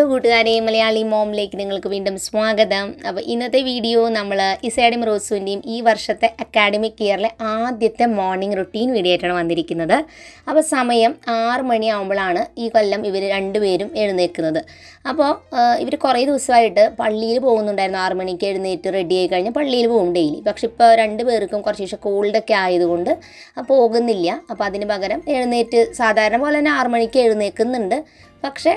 Hello കൂട്ടുകാരെ, മലയാളി മോമിലേക്ക് നിങ്ങൾക്ക് വീണ്ടും സ്വാഗതം. അപ്പോൾ ഇന്നത്തെ വീഡിയോ നമ്മൾ ഇസയുടെയും റോസുവിൻ്റെയും ഈ വർഷത്തെ അക്കാഡമിക് ഇയറിലെ ആദ്യത്തെ മോർണിംഗ് റുട്ടീൻ വീഡിയോ ആയിട്ടാണ് വന്നിരിക്കുന്നത്. അപ്പോൾ സമയം 6 മണിയാകുമ്പോഴാണ് ഈ കൊല്ലം ഇവർ രണ്ടുപേരും എഴുന്നേൽക്കുന്നത്. അപ്പോൾ ഇവർ കുറേ ദിവസമായിട്ട് പള്ളിയിൽ പോകുന്നുണ്ടായിരുന്നു. 6 മണിക്ക് എഴുന്നേറ്റ് റെഡി ആയി കഴിഞ്ഞാൽ പള്ളിയിൽ പോകും ഡെയിലി. പക്ഷെ ഇപ്പോൾ 2 പേർക്കും കുറച്ച് ദിവസം കോൾഡൊക്കെ ആയതുകൊണ്ട് പോകുന്നില്ല. അപ്പോൾ അതിന് പകരം എഴുന്നേറ്റ് സാധാരണ പോലെ തന്നെ 6 മണിക്ക് എഴുന്നേൽക്കുന്നുണ്ട്. പക്ഷേ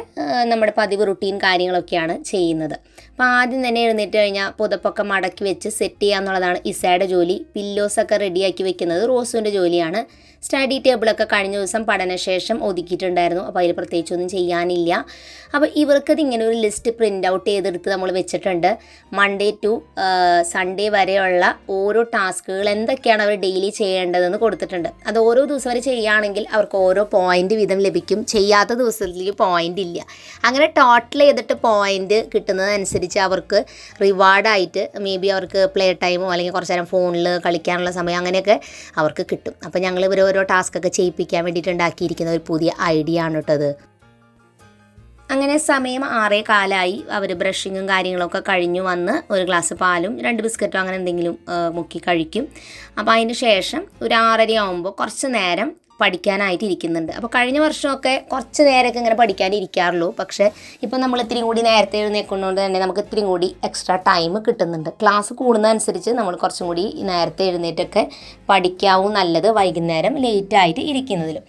നമ്മുടെ പതിവ് റുട്ടീൻ കാര്യങ്ങളൊക്കെയാണ് ചെയ്യുന്നത്. അപ്പോൾ ആദ്യം തന്നെ എഴുന്നേറ്റ് കഴിഞ്ഞാൽ പുതപ്പൊക്കെ മടക്കി വെച്ച് സെറ്റ് ചെയ്യുക എന്നുള്ളതാണ് ഇസയുടെ ജോലി. പില്ലോസൊക്കെ റെഡിയാക്കി വെക്കുന്നത് റോസുവിൻ്റെ ജോലിയാണ്. സ്റ്റഡി ടേബിളൊക്കെ കഴിഞ്ഞ ദിവസം പഠനശേഷം ഒതുക്കിയിട്ടുണ്ടായിരുന്നു. അപ്പോൾ അതിൽ പ്രത്യേകിച്ചൊന്നും ചെയ്യാനില്ല. അപ്പോൾ ഇവർക്കത് ഇങ്ങനെ ഒരു ലിസ്റ്റ് പ്രിൻ്റ് ഔട്ട് ചെയ്തെടുത്ത് നമ്മൾ വെച്ചിട്ടുണ്ട്. മൺഡേ ടു സൺഡേ വരെയുള്ള ഓരോ ടാസ്കുകൾ എന്തൊക്കെയാണ് അവർ ഡെയിലി ചെയ്യേണ്ടതെന്ന് കൊടുത്തിട്ടുണ്ട്. അത് ഓരോ ദിവസം വരെ ചെയ്യുകയാണെങ്കിൽ അവർക്ക് ഓരോ പോയിൻ്റ് വീതം ലഭിക്കും. ചെയ്യാത്ത ദിവസത്തിൽ പോയിൻ്റ് ഇല്ല. അങ്ങനെ ടോട്ടൽ ചെയ്തിട്ട് പോയിൻ്റ് കിട്ടുന്നതനുസരിച്ച് അവർക്ക് റിവാർഡായിട്ട് അവർക്ക് പ്ലേ ടൈമോ അല്ലെങ്കിൽ കുറച്ച് നേരം ഫോണിൽ കളിക്കാനുള്ള സമയം അങ്ങനെയൊക്കെ അവർക്ക് കിട്ടും. അപ്പോൾ ഞങ്ങൾ ഇവർ ഓരോ ടാസ്കൊക്കെ ചെയ്യിപ്പിക്കാൻ വേണ്ടിയിട്ട് ഉണ്ടാക്കിയിരിക്കുന്ന ഒരു പുതിയ ഐഡിയ ആണ് കേട്ടത്. അങ്ങനെ സമയം 6:15 അവർ ബ്രഷിങ്ങും കാര്യങ്ങളൊക്കെ കഴിഞ്ഞു വന്ന് ഒരു ഗ്ലാസ് പാലും 2 ബിസ്ക്കറ്റോ അങ്ങനെ എന്തെങ്കിലും മുക്കി കഴിക്കും. അപ്പോൾ അതിന് ശേഷം ഒരു 6:30 ആകുമ്പോൾ കുറച്ച് നേരം പഠിക്കാനായിട്ട് ഇരിക്കുന്നുണ്ട്. അപ്പോൾ കഴിഞ്ഞ വർഷമൊക്കെ കുറച്ച് നേരമൊക്കെ ഇങ്ങനെ പഠിക്കാനിരിക്കാറുള്ളൂ. പക്ഷേ ഇപ്പോൾ നമ്മൾ ഇത്തിരി കൂടി നേരത്തെ എഴുന്നേൽക്കുന്നതുകൊണ്ട് തന്നെ നമുക്ക് ഇത്തിരി കൂടി എക്സ്ട്രാ ടൈം കിട്ടുന്നുണ്ട്. ക്ലാസ് കൂടുന്നതനുസരിച്ച് നമ്മൾ കുറച്ചും കൂടി നേരത്തെ എഴുന്നേറ്റൊക്കെ പഠിക്കാവും നല്ലത്, വൈകുന്നേരം ലേറ്റായിട്ട് ഇരിക്കുന്നതിലും.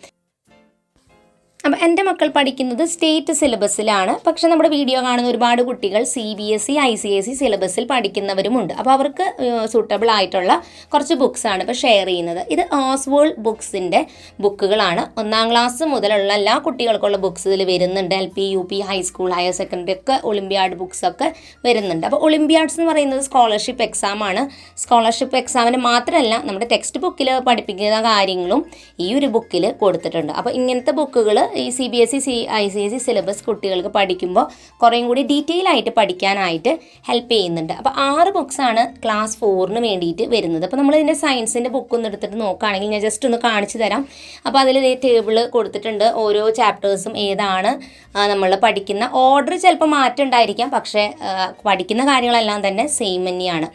അപ്പോൾ എൻ്റെ മക്കൾ പഠിക്കുന്നത് സ്റ്റേറ്റ് സിലബസിലാണ്. പക്ഷേ നമ്മുടെ വീഡിയോ കാണുന്ന ഒരുപാട് കുട്ടികൾ CBSE ICSE സിലബസിൽ പഠിക്കുന്നവരുമുണ്ട്. അപ്പോൾ അവർക്ക് സൂട്ടബിൾ ആയിട്ടുള്ള കുറച്ച് ബുക്സാണ് ഇപ്പോൾ ഷെയർ ചെയ്യുന്നത്. ഇത് ഓസ്വേൾഡ് ബുക്സിൻ്റെ ബുക്കുകളാണ്. 1ാം ക്ലാസ് മുതലുള്ള എല്ലാ കുട്ടികൾക്കുള്ള ബുക്സ് ഇതിൽ വരുന്നുണ്ട്. LP UP high school higher secondary ഒക്കെ ഒളിമ്പ്യാഡ് ബുക്സൊക്കെ വരുന്നുണ്ട്. അപ്പോൾ ഒളിമ്പ്യാഡ്സ് എന്ന് പറയുന്നത് സ്കോളർഷിപ്പ് എക്സാമാണ്. സ്കോളർഷിപ്പ് എക്സാമിന് മാത്രമല്ല നമ്മുടെ ടെക്സ്റ്റ് ബുക്കിൽ പഠിപ്പിക്കുന്ന കാര്യങ്ങളും ഈ ഒരു ബുക്കിൽ കൊടുത്തിട്ടുണ്ട്. അപ്പോൾ ഇങ്ങനത്തെ ബുക്കുകൾ ഈ CBSE ICSE സിലബസ് കുട്ടികൾക്ക് പഠിക്കുമ്പോൾ കുറേയും കൂടി ഡീറ്റെയിൽ ആയിട്ട് പഠിക്കാനായിട്ട് ഹെൽപ്പ് ചെയ്യുന്നുണ്ട്. അപ്പോൾ 6 ബുക്സാണ് ക്ലാസ് 4ന് വേണ്ടിയിട്ട് വരുന്നത്. അപ്പോൾ നമ്മളിതിൻ്റെ സയൻസിൻ്റെ ബുക്കൊന്ന് എടുത്തിട്ട് നോക്കുകയാണെങ്കിൽ ഞാൻ ജസ്റ്റ് ഒന്ന് കാണിച്ചു തരാം. അപ്പോൾ അതിൽ ടേബിൾ കൊടുത്തിട്ടുണ്ട്. ഓരോ ചാപ്റ്റേഴ്സും ഏതാണ് നമ്മൾ പഠിക്കുന്ന ഓർഡർ ചിലപ്പോൾ മാറ്റം ഉണ്ടായിരിക്കാം, പക്ഷേ പഠിക്കുന്ന കാര്യങ്ങളെല്ലാം തന്നെ സെയിം തന്നെയാണ്.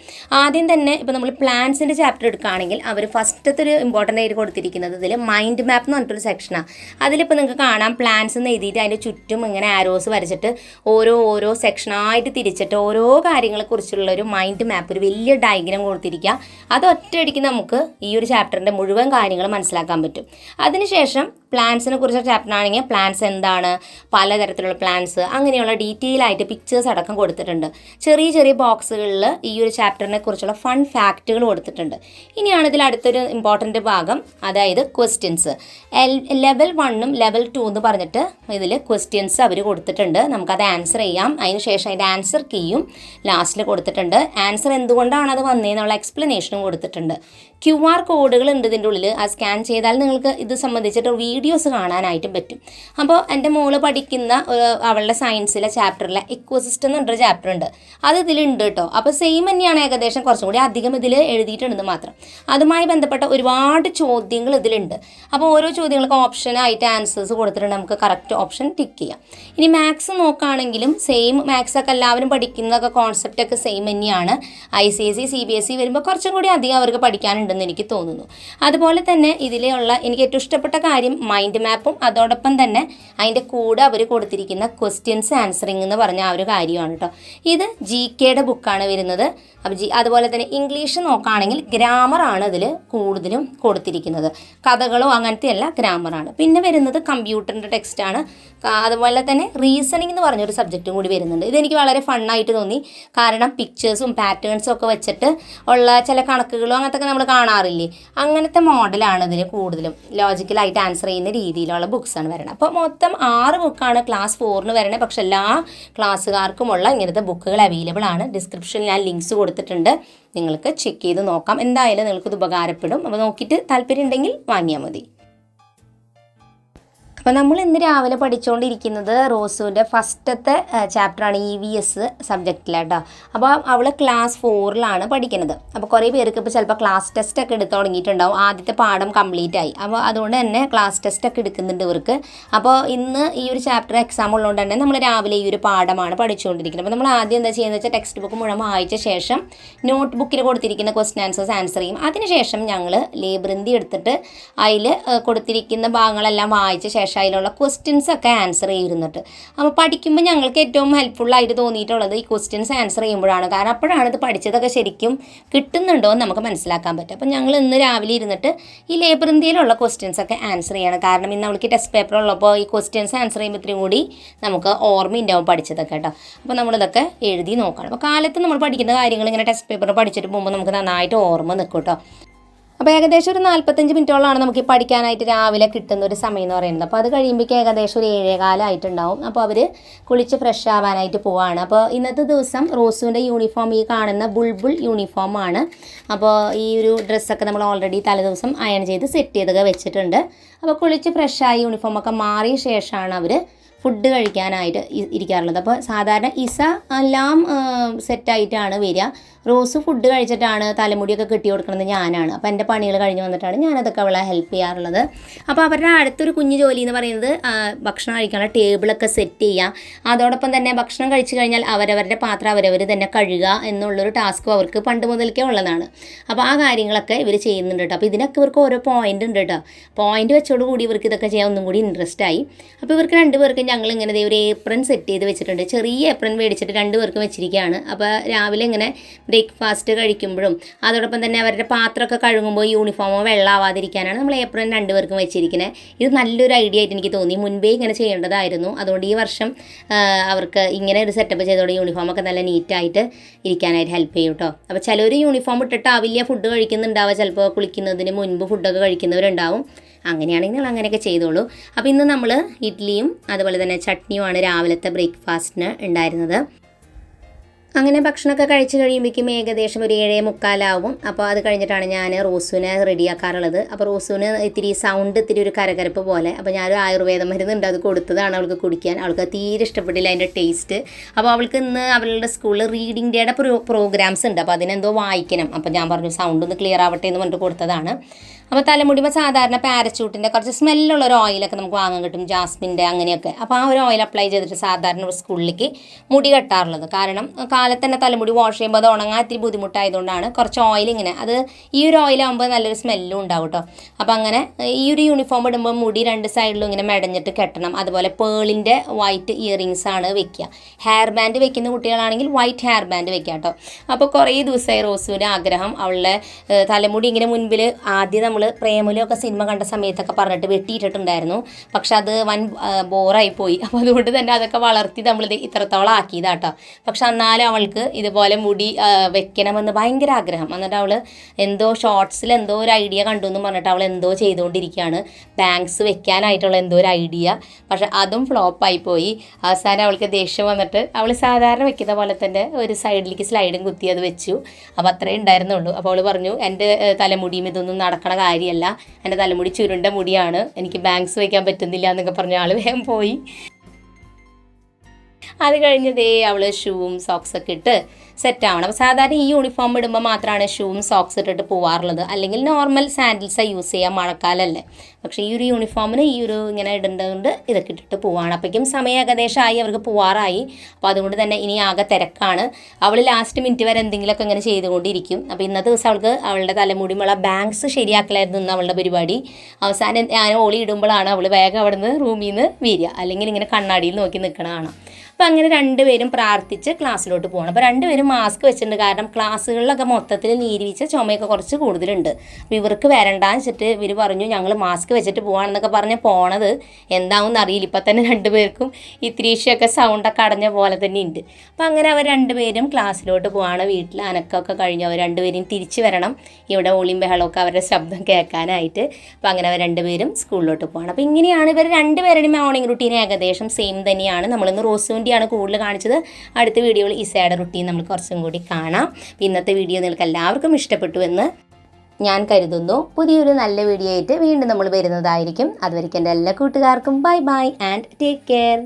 ആദ്യം തന്നെ ഇപ്പോൾ നമ്മൾ പ്ലാന്റ്സിൻ്റെ ചാപ്റ്റർ എടുക്കുകയാണെങ്കിൽ അവർ ഫസ്റ്റത്തെ ഒരു ഇമ്പോർട്ടൻ്റ് ആയിട്ട് കൊടുത്തിരിക്കുന്നത് ഇതിൽ മൈൻഡ് മാപ്പ് എന്ന് പറഞ്ഞിട്ടൊരു സെക്ഷനാണ്. അതിലിപ്പോൾ നിങ്ങൾക്ക് കാണാം പ്ലാന്റ്സ് എന്ന് എഴുതിയിട്ട് അതിൻ്റെ ചുറ്റും ഇങ്ങനെ ആരോസ് വരച്ചിട്ട് ഓരോ സെക്ഷനായിട്ട് തിരിച്ചിട്ട് ഓരോ കാര്യങ്ങളെക്കുറിച്ചുള്ള ഒരു മൈൻഡ് മാപ്പ്, ഒരു വലിയ ഡയഗ്രാം കൊടുത്തിരിക്കുക. അത് ഒറ്റയടിക്ക് നമുക്ക് ഈ ഒരു ചാപ്റ്ററിൻ്റെ മുഴുവൻ കാര്യങ്ങൾ മനസ്സിലാക്കാൻ പറ്റും. അതിനുശേഷം പ്ലാന്റ്സിനെ കുറിച്ചുള്ള ചാപ്റ്റർ ആണെങ്കിൽ പ്ലാന്റ്സ് എന്താണ്, പലതരത്തിലുള്ള പ്ലാന്റ്സ്, അങ്ങനെയുള്ള ഡീറ്റെയിൽ ആയിട്ട് പിക്ചേഴ്സ് അടക്കം കൊടുത്തിട്ടുണ്ട്. ചെറിയ ചെറിയ ബോക്സുകളിൽ ഈ ഒരു ചാപ്റ്ററിനെ കുറിച്ചുള്ള ഫൺ ഫാക്റ്റുകൾ കൊടുത്തിട്ടുണ്ട്. ഇനിയാണ് ഇതിൽ അടുത്തൊരു ഇമ്പോർട്ടൻ്റ് ഭാഗം, അതായത് ക്വസ്റ്റ്യൻസ്. ലെവൽ 1ഉം ലെവൽ 2 എന്ന് പറഞ്ഞിട്ട് ഇതിൽ ക്വസ്റ്റ്യൻസ് അവർ കൊടുത്തിട്ടുണ്ട്. നമുക്കത് ആൻസർ ചെയ്യാം. അതിന് ശേഷം അതിൻ്റെ ആൻസർ കീയും ലാസ്റ്റിൽ കൊടുത്തിട്ടുണ്ട്. ആൻസർ എന്തുകൊണ്ടാണ് അത് വന്നതെന്നുള്ള എക്സ്പ്ലനേഷനും കൊടുത്തിട്ടുണ്ട്. QR കോഡുകൾ ഉണ്ട് ഇതിൻ്റെ ഉള്ളിൽ. അത് സ്കാൻ ചെയ്താൽ നിങ്ങൾക്ക് ഇത് സംബന്ധിച്ചിട്ട് വീഡിയോസ് കാണാനായിട്ടും പറ്റും. അപ്പോൾ എൻ്റെ മോള് പഠിക്കുന്ന അവളുടെ സയൻസിലെ ചാപ്റ്ററിലെ ഇക്കോസിസ്റ്റം എന്ന് പറഞ്ഞൊരു ചാപ്റ്റർ ഉണ്ട്. അത് ഇതിലുണ്ട് കേട്ടോ. അപ്പോൾ സെയിം തന്നെയാണ്, ഏകദേശം കുറച്ചും കൂടി അധികം ഇതിൽ എഴുതിയിട്ടുണ്ടെന്ന് മാത്രം. അതുമായി ബന്ധപ്പെട്ട ഒരുപാട് ചോദ്യങ്ങൾ ഇതിലുണ്ട്. അപ്പോൾ ഓരോ ചോദ്യങ്ങൾക്ക് ഓപ്ഷനായിട്ട് ആൻസേഴ്സ് കൊടുത്തിട്ടുണ്ട്. നമുക്ക് കറക്റ്റ് ഓപ്ഷൻ ടിക്ക് ചെയ്യാം. ഇനി മാത്സ് നോക്കുകയാണെങ്കിലും സെയിം, മാത്സൊക്കെ എല്ലാവരും പഠിക്കുന്നതൊക്കെ കോൺസെപ്റ്റൊക്കെ സെയിം തന്നെയാണ്. ICSE CBSE വരുമ്പോൾ കുറച്ചും കൂടി അധികം അവർക്ക് പഠിക്കാനുണ്ടെന്ന് എനിക്ക് തോന്നുന്നു. അതുപോലെ തന്നെ ഇതിലുള്ള എനിക്ക് ഏറ്റവും ഇഷ്ടപ്പെട്ട കാര്യം മൈൻഡ് മാപ്പും അതോടൊപ്പം തന്നെ അതിൻ്റെ കൂടെ അവർ കൊടുത്തിരിക്കുന്ന ക്വസ്റ്റ്യൻസ് ആൻസറിങ് എന്ന് പറഞ്ഞ ആ ഒരു കാര്യമാണ് കേട്ടോ. ഇത് GKയുടെ ബുക്കാണ് വരുന്നത്. അപ്പോൾ അതുപോലെ തന്നെ ഇംഗ്ലീഷ് നോക്കുകയാണെങ്കിൽ ഗ്രാമറാണ് ഇതിൽ കൂടുതലും കൊടുത്തിരിക്കുന്നത്. കഥകളോ അങ്ങനത്തെ അല്ല, ഗ്രാമറാണ്. പിന്നെ വരുന്നത് കമ്പ്യൂട്ടറിൻ്റെ ടെക്സ്റ്റാണ്. അതുപോലെ തന്നെ റീസണിങ് എന്ന് പറഞ്ഞൊരു സബ്ജക്റ്റും കൂടി വരുന്നുണ്ട്. ഇതെനിക്ക് വളരെ ഫണ്ണായിട്ട് തോന്നി. കാരണം പിക്ചേഴ്സും പാറ്റേൺസും ഒക്കെ വെച്ചിട്ട് ഉള്ള ചില കണക്കുകളും അങ്ങനത്തെ നമ്മൾ കാണാറില്ലേ, അങ്ങനത്തെ മോഡലാണ് ഇതിൽ കൂടുതലും. ലോജിക്കലായിട്ട് ആൻസർ ചെയ്യുന്ന രീതിയിലുള്ള ബുക്സാണ് വരണം. അപ്പോൾ മൊത്തം 6 ബുക്കാണ് ക്ലാസ് 4ന് വരണത്. പക്ഷെ എല്ലാ ക്ലാസ്സുകാർക്കുമുള്ള ഇങ്ങനത്തെ ബുക്കുകൾ അവൈലബിൾ ആണ്. ഡിസ്ക്രിപ്ഷനിൽ ഞാൻ ലിങ്ക്സ് കൊടുത്തിട്ടുണ്ട്. നിങ്ങൾക്ക് ചെക്ക് ചെയ്ത് നോക്കാം. എന്തായാലും നിങ്ങൾക്കിത് ഉപകാരപ്പെടും. അപ്പോൾ നോക്കിയിട്ട് താല്പര്യം ഉണ്ടെങ്കിൽ വാങ്ങിയാൽ മതി. അപ്പോൾ നമ്മൾ ഇന്ന് രാവിലെ പഠിച്ചുകൊണ്ടിരിക്കുന്നത് റോസുവിൻ്റെ ഫസ്റ്റത്തെ ചാപ്റ്ററാണ് EVS സബ്ജക്റ്റിലാട്ടോ. അപ്പോൾ അവൾ ക്ലാസ് 4ലാണ് പഠിക്കുന്നത്. അപ്പോൾ കുറേ പേർക്ക് ഇപ്പോൾ ചിലപ്പോൾ ക്ലാസ് ടെസ്റ്റൊക്കെ എടുത്ത് തുടങ്ങിയിട്ടുണ്ടാവും. ആദ്യത്തെ പാഠം കംപ്ലീറ്റ് ആയി. അപ്പോൾ അതുകൊണ്ട് തന്നെ ക്ലാസ് ടെസ്റ്റൊക്കെ എടുക്കുന്നുണ്ട് ഇവർക്ക്. അപ്പോൾ ഇന്ന് ഈ ഒരു ചാപ്റ്റർ എക്സാം ഉള്ളതുകൊണ്ട് തന്നെ നമ്മൾ രാവിലെ ഈ ഒരു പാഠമാണ് പഠിച്ചുകൊണ്ടിരിക്കുന്നത്. അപ്പോൾ നമ്മൾ ആദ്യം എന്താ ചെയ്യുന്നത് വെച്ചാൽ ടെക്സ്റ്റ് ബുക്ക് മുഴുവൻ വായിച്ച ശേഷം നോട്ട് ബുക്കിൽ കൊടുത്തിരിക്കുന്ന ക്വസ്റ്റ്യൻ ആൻസേഴ്സ് ആൻസർ ചെയ്യും. അതിനുശേഷം ഞങ്ങൾ ലേബൃന്തി എടുത്തിട്ട് അതിൽ കൊടുത്തിരിക്കുന്ന ഭാഗങ്ങളെല്ലാം വായിച്ച ശേഷം അതിലുള്ള ക്വസ്റ്റ്യൻസൊക്കെ ആൻസർ ചെയ്യുന്നുണ്ട്. അപ്പോൾ പഠിക്കുമ്പോൾ ഞങ്ങൾക്ക് ഏറ്റവും ഹെൽപ്ഫുള്ളായിട്ട് തോന്നിയിട്ടുള്ളത് ഈ ക്വസ്റ്റ്യൻസ് ആൻസർ ചെയ്യുമ്പോഴാണ്. കാരണം അപ്പോഴാണ് ഇത് പഠിച്ചതൊക്കെ ശരിക്കും കിട്ടുന്നുണ്ടോ എന്ന് നമുക്ക് മനസ്സിലാക്കാൻ പറ്റും. അപ്പോൾ ഞങ്ങൾ ഇന്ന് രാവിലെ ഇരുന്നിട്ട് ഈ ലേബൃന്തിയിലുള്ള ക്വസ്റ്റ്യൻസൊക്കെ ആൻസർ ചെയ്യണം. കാരണം ഇന്ന് നമ്മൾക്ക് ടെസ്റ്റ് പേപ്പർ ഉള്ളപ്പോൾ ഈ ക്വസ്റ്റ്യൻസ് ആൻസർ ചെയ്യുമ്പോൾ ഇത്രയും കൂടി നമുക്ക് ഓർമ്മയുണ്ടാവും പഠിച്ചതൊക്കെ കേട്ടോ. അപ്പോൾ നമ്മളിതൊക്കെ എഴുതി നോക്കണം. അപ്പോൾ കാലത്ത് നമ്മൾ പഠിക്കുന്ന കാര്യങ്ങൾ ഇങ്ങനെ ടെസ്റ്റ് പേപ്പർ പഠിച്ചിട്ട് പോകുമ്പോൾ നമുക്ക് നന്നായിട്ട് ഓർമ്മ നിൽക്കും കേട്ടോ. അപ്പോൾ ഏകദേശം ഒരു 45 മിനിറ്റോളമാണ് നമുക്ക് പഠിക്കാനായിട്ട് രാവിലെ കിട്ടുന്ന ഒരു സമയം എന്ന് പറയുന്നത്. അപ്പോൾ അത് കഴിയുമ്പോഴേക്കും ഏകദേശം ഒരു 7:15 ആയിട്ടുണ്ടാവും. അപ്പോൾ അവർ കുളിച്ച് ഫ്രഷ് ആവാനായിട്ട് പോവാണ്. അപ്പോൾ ഇന്നത്തെ ദിവസം റോസുവിൻ്റെ യൂണിഫോം ഈ കാണുന്ന ബുൾബുൾ യൂണിഫോമാണ്. അപ്പോൾ ഈ ഒരു ഡ്രസ്സൊക്കെ നമ്മൾ ഓൾറെഡി തലേദിവസം അയൺ ചെയ്ത് സെറ്റ് ചെയ്തൊക്കെ വെച്ചിട്ടുണ്ട്. അപ്പോൾ കുളിച്ച് ഫ്രഷായി യൂണിഫോമൊക്കെ മാറിയ ശേഷമാണ് അവർ ഫുഡ് കഴിക്കാനായിട്ട് ഇരിക്കാറുള്ളത്. അപ്പോൾ സാധാരണ ഇസ എല്ലാം സെറ്റായിട്ടാണ് വരിക. റോസ് ഫുഡ് കഴിച്ചിട്ടാണ് തലമുടിയൊക്കെ കെട്ടി കൊടുക്കുന്നത് ഞാനാണ്. അപ്പോൾ എൻ്റെ പണികൾ കഴിഞ്ഞ് വന്നിട്ടാണ് ഞാനതൊക്കെ അവളെ ഹെൽപ്പ് ചെയ്യാറുള്ളത്. അപ്പോൾ അവരുടെ അടുത്തൊരു കുഞ്ഞു ജോലി എന്ന് പറയുന്നത് ഭക്ഷണം കഴിക്കാനുള്ള ടേബിളൊക്കെ സെറ്റ് ചെയ്യുക. അതോടൊപ്പം തന്നെ ഭക്ഷണം കഴിച്ച് കഴിഞ്ഞാൽ അവരവരുടെ പാത്രം അവരവർ തന്നെ കഴുകുക എന്നുള്ളൊരു ടാസ്ക്കും അവർക്ക് പണ്ട് മുതൽക്കേ ഉള്ളതാണ്. അപ്പോൾ ആ കാര്യങ്ങളൊക്കെ ഇവർ ചെയ്യുന്നുണ്ട് കേട്ടോ. അപ്പോൾ ഇതിനൊക്കെ ഇവർക്ക് ഓരോ പോയിൻ്റ് ഉണ്ട് കേട്ടോ. പോയിൻ്റ് വെച്ചോടുകൂടി ഇവർക്ക് ഇതൊക്കെ ചെയ്യാൻ ഒന്നും കൂടി ഇൻട്രസ്റ്റ് ആയി. അപ്പോൾ ഇവർക്ക് രണ്ടുപേർക്കും ഞങ്ങളിങ്ങനെ ഒരു ഏപ്രൺ സെറ്റ് ചെയ്ത് വെച്ചിട്ടുണ്ട്. ചെറിയ ഏപ്രൺ മേടിച്ചിട്ട് രണ്ടുപേർക്കും വെച്ചിരിക്കുകയാണ്. അപ്പോൾ രാവിലെ ഇങ്ങനെ ബ്രേക്ക്ഫാസ്റ്റ് കഴിക്കുമ്പോഴും അതോടൊപ്പം തന്നെ അവരുടെ പാത്രമൊക്കെ കഴുകുമ്പോൾ യൂണിഫോമോ വെള്ളമാവാതിരിക്കാനാണ് നമ്മൾ ഏപ്രൺ രണ്ടുപേർക്കും വെച്ചിരിക്കുന്നത്. ഇത് നല്ലൊരു ഐഡിയ ആയിട്ട് എനിക്ക് തോന്നി. മുൻപേ ഇങ്ങനെ ചെയ്യേണ്ടതായിരുന്നു. അതുകൊണ്ട് ഈ വർഷം അവർക്ക് ഇങ്ങനെ ഒരു സെറ്റപ്പ് ചെയ്തോടെ യൂണിഫോമൊക്കെ നല്ല നീറ്റായിട്ട് ഇരിക്കാനായിട്ട് ഹെൽപ്പ് ചെയ്യും കേട്ടോ. അപ്പോൾ ചിലർ യൂണിഫോം ഇട്ടിട്ടാവില്ല ഫുഡ് കഴിക്കുന്നുണ്ടാവുക. ചിലപ്പോൾ കുളിക്കുന്നതിന് മുൻപ് ഫുഡൊക്കെ കഴിക്കുന്നവരുണ്ടാവും. അങ്ങനെയാണെങ്കിൽ അങ്ങനെയൊക്കെ ചെയ്തോളൂ. അപ്പോൾ ഇന്ന് നമ്മൾ ഇഡ്ഡലിയും അതുപോലെ തന്നെ ചട്നിയുമാണ് രാവിലത്തെ ബ്രേക്ക്ഫാസ്റ്റിന് ഉണ്ടായിരുന്നത്. അങ്ങനെ ഭക്ഷണമൊക്കെ കഴിച്ച് കഴിയുമ്പോഴേക്കും ഏകദേശം ഒരു 7:45 അപ്പോൾ അത് കഴിഞ്ഞിട്ടാണ് ഞാൻ റോസുവിനെ റെഡിയാക്കാറുള്ളത്. അപ്പോൾ റോസുവിന് ഇത്തിരി സൗണ്ട് ഇത്തിരി ഒരു കരകരപ്പ് പോലെ. അപ്പോൾ ഞാനൊരു ആയുർവേദ മരുന്നുണ്ട്, അത് കൊടുത്തതാണ് അവൾക്ക് കുടിക്കാൻ. അവൾക്ക് തീരെ ഇഷ്ടപ്പെട്ടില്ല അതിൻ്റെ ടേസ്റ്റ്. അപ്പോൾ അവൾക്ക് ഇന്ന് അവളുടെ സ്കൂളിൽ റീഡിംഗ് ഡേയുടെ പ്രോഗ്രാംസ് ഉണ്ട്. അപ്പോൾ അതിനെന്തോ വായിക്കണം. അപ്പോൾ ഞാൻ പറഞ്ഞു സൗണ്ട് ഒന്ന് ക്ലിയർ ആവട്ടെ എന്ന് പറഞ്ഞിട്ട് കൊടുത്തതാണ്. അപ്പോൾ തലമുടിമ്പോൾ സാധാരണ പാരച്യൂട്ടിൻ്റെ കുറച്ച് സ്മെല്ലുള്ള ഒരു ഓയിലൊക്കെ നമുക്ക് വാങ്ങാൻ കിട്ടും, ജാസ്മിൻ്റെ അങ്ങനെയൊക്കെ. അപ്പോൾ ആ ഒരു ഓയിൽ അപ്ലൈ ചെയ്തിട്ട് സാധാരണ ഒരു സ്കൂളിലേക്ക് മുടി കെട്ടാറുള്ളത്. കാരണം കാലത്ത് തന്നെ തലമുടി വാഷ് ചെയ്യുമ്പോൾ അത് ഉണങ്ങാൻ ഇത്തിരി ബുദ്ധിമുട്ടായതുകൊണ്ടാണ് കുറച്ച് ഓയിൽ ഇങ്ങനെ. അത് ഈ ഒരു ഓയിലാകുമ്പോൾ നല്ലൊരു സ്മെല്ലും ഉണ്ടാവും കേട്ടോ. അപ്പോൾ അങ്ങനെ ഈ ഒരു യൂണിഫോം ഇടുമ്പോൾ മുടി രണ്ട് സൈഡിലും ഇങ്ങനെ മെടഞ്ഞിട്ട് കെട്ടണം. അതുപോലെ പേളിൻ്റെ വൈറ്റ് ഇയറിങ്സ് ആണ് വെക്കുക. ഹെയർ ബാൻഡ് വെക്കുന്ന കുട്ടികളാണെങ്കിൽ വൈറ്റ് ഹെയർ ബാൻഡ് വെക്കുക കേട്ടോ. അപ്പോൾ കുറേ ദിവസമായി റോസുവിൻ്റെ ആഗ്രഹം അവളുടെ തലമുടി ഇങ്ങനെ മുൻപിൽ ആദ്യം നമ്മൾ പ്രേമലൊക്കെ സിനിമ കണ്ട സമയത്തൊക്കെ പറഞ്ഞിട്ട് വെട്ടിയിട്ടിട്ടുണ്ടായിരുന്നു. പക്ഷെ അത് വൻ ബോറായി പോയി. അപ്പോൾ അതുകൊണ്ട് തന്നെ അതൊക്കെ വളർത്തി നമ്മളിത് ഇത്രത്തോളം ആക്കിയതാട്ടോ. പക്ഷെ എന്നാലും അവൾക്ക് ഇതുപോലെ മുടി വെക്കണമെന്ന് ഭയങ്കര ആഗ്രഹം. എന്നിട്ട് അവൾ എന്തോ ഷോർട്സിൽ എന്തോ ഒരു ഐഡിയ കണ്ടു എന്ന് പറഞ്ഞിട്ട് അവൾ എന്തോ ചെയ്തുകൊണ്ടിരിക്കുകയാണ്. ബാങ്ക്സ് വെക്കാനായിട്ടുള്ള എന്തോ ഒരു ഐഡിയ. പക്ഷെ അതും ഫ്ലോപ്പായി പോയി. അവസാനം അവൾക്ക് ദേഷ്യം വന്നിട്ട് അവൾ സാധാരണ വെക്കുന്ന പോലെ തന്നെ ഒരു സൈഡിലേക്ക് സ്ലൈഡും കുത്തി അത് വെച്ചു. അപ്പോൾ അത്രേ ഉണ്ടായിരുന്നുള്ളൂ. അപ്പോൾ അവൾ പറഞ്ഞു എൻ്റെ തലമുടിയും ഇതൊന്നും നടക്കണ കാര്യമല്ല, എൻ്റെ തലമുടി ചുരുണ്ട മുടിയാണ്, എനിക്ക് ബാങ്ക്സ് വയ്ക്കാൻ പറ്റുന്നില്ല എന്നൊക്കെ പറഞ്ഞ ആൾ വേഗം പോയി. അത് കഴിഞ്ഞതേ അവൾ ഷൂവും സോക്സൊക്കെ ഇട്ട് സെറ്റ് ആവണം. അപ്പോൾ സാധാരണ ഈ യൂണിഫോം ഇടുമ്പോൾ മാത്രമാണ് ഷൂവും സോക്സ് ഇട്ടിട്ട് പോകാറുള്ളത്. അല്ലെങ്കിൽ നോർമൽ സാൻഡിൽസാണ് യൂസ് ചെയ്യാം, മഴക്കാലമല്ലേ. പക്ഷേ ഈ ഒരു യൂണിഫോമിന് ഈ ഒരു ഇങ്ങനെ ഇടേണ്ടതുകൊണ്ട് ഇതൊക്കെ ഇട്ടിട്ട് പോവാണ്. അപ്പോഴേക്കും സമയം ഏകദേശമായി, അവർക്ക് പോവാറായി. അപ്പോൾ അതുകൊണ്ട് തന്നെ ഇനി ആകെ തിരക്കാണ്. അവൾ ലാസ്റ്റ് മിനിറ്റ് വരെ എന്തെങ്കിലുമൊക്കെ ഇങ്ങനെ ചെയ്തുകൊണ്ടിരിക്കും. അപ്പോൾ ഇന്നത്തെ ദിവസം അവൾക്ക് അവളുടെ തലമുടിമുള്ള ബാങ്ക്സ് ശരിയാക്കലായിരുന്നു ഇന്ന് അവളുടെ പരിപാടി. അവസാനം ഞാൻ ഓളി ഇടുമ്പോഴാണ് അവൾ വേഗം അവിടെ നിന്ന് റൂമിൽ നിന്ന് വരിക. അല്ലെങ്കിൽ ഇങ്ങനെ കണ്ണാടിയിൽ നോക്കി നിൽക്കണ കാണാം. അപ്പോൾ അങ്ങനെ രണ്ടുപേരും പ്രാർത്ഥിച്ച് ക്ലാസ്സിലോട്ട് പോകണം. അപ്പോൾ രണ്ടുപേരും മാസ്ക് വെച്ചിട്ടുണ്ട്. കാരണം ക്ലാസ്സുകളിലൊക്കെ മൊത്തത്തിൽ നീരിവിച്ച ചുമയൊക്കെ കുറച്ച് കൂടുതലുണ്ട്. അപ്പോൾ ഇവർക്ക് വരണ്ടാന്ന് വെച്ചിട്ട് ഇവർ പറഞ്ഞു ഞങ്ങൾ മാസ്ക് വെച്ചിട്ട് പോകാണെന്നൊക്കെ പറഞ്ഞ് പോണത് എന്താവും അറിയില്ല. ഇപ്പം തന്നെ രണ്ടുപേർക്കും ഇത്തിരീശയൊക്കെ സൗണ്ടൊക്കെ അടഞ്ഞ പോലെ തന്നെ ഉണ്ട്. അപ്പോൾ അങ്ങനെ അവർ രണ്ടുപേരും ക്ലാസ്സിലോട്ട് പോവാണ്. വീട്ടിൽ അനക്കമൊക്കെ കഴിഞ്ഞ് അവർ രണ്ടുപേരും തിരിച്ച് വരണം. ഇവിടെ ഒളിയും ബഹളമൊക്കെ അവരുടെ ശബ്ദം കേൾക്കാനായിട്ട്. അപ്പോൾ അങ്ങനെ അവർ രണ്ടുപേരും സ്കൂളിലോട്ട് പോകണം. അപ്പോൾ ഇങ്ങനെയാണ് ഇവർ രണ്ടുപേരുടെയും മോർണിംഗ് റുട്ടീൻ ഏകദേശം സെയിം തന്നെയാണ്. നമ്മളിന്ന് റോസുവിൻ്റെ കൂടുതൽ കാണിച്ചത്. അടുത്ത വീഡിയോയിൽ ഇസയുടെ റുട്ടീൻ നമ്മൾ കുറച്ചും കൂടി കാണാം. ഇന്നത്തെ വീഡിയോ നിങ്ങൾക്ക് എല്ലാവർക്കും ഇഷ്ടപ്പെട്ടു എന്ന് ഞാൻ കരുതുന്നു. പുതിയൊരു നല്ല വീഡിയോ ആയിട്ട് വീണ്ടും നമ്മൾ വരുന്നതായിരിക്കും. അതുവരെയ്ക്കും എൻ്റെ എല്ലാ കൂട്ടുകാർക്കും bye bye and take care.